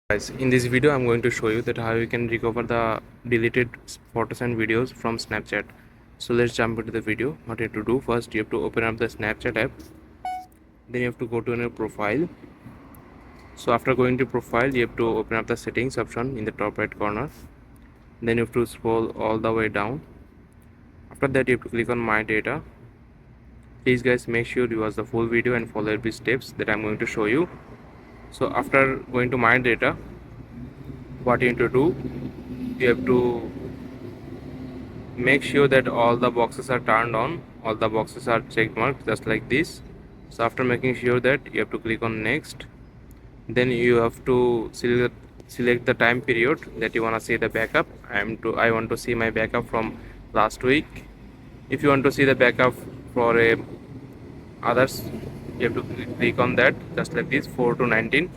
Guys, in this video I'm going to show you that how you can recover the deleted photos and videos from Snapchat. So let's jump into the video. What you have to do, first you have to open up the Snapchat app, then you have to go to your profile. So after going to profile, you have to open up the settings option in the top right corner, then you have to scroll all the way down. After that you have to click on my data. Please guys, make sure you watch the full video and follow every steps that I'm going to show you. So after going to my data, what you need to do, you have to make sure that all the boxes are turned on, all the boxes are check marked just like this. So after making sure that, you have to click on next, then you have to select the time period that you want to see the backup. I want to see my backup from last week. If you want to see the backup for a others, you have to click on that just like this, 4 to 19,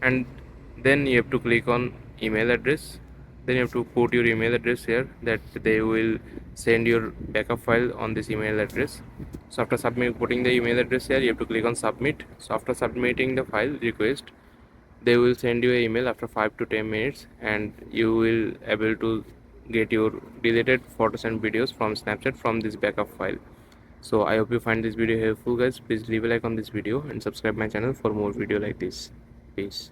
and then you have to click on email address. Then you have to put your email address here, that they will send your backup file on this email address. So after putting the email address here, you have to click on submit. So after submitting the file request, they will send you an email after 5 to 10 minutes, and you will able to get your deleted photos and videos from Snapchat from this backup file. So I hope you find this video helpful guys. Please leave a like on this video and subscribe my channel for more video like this. Peace.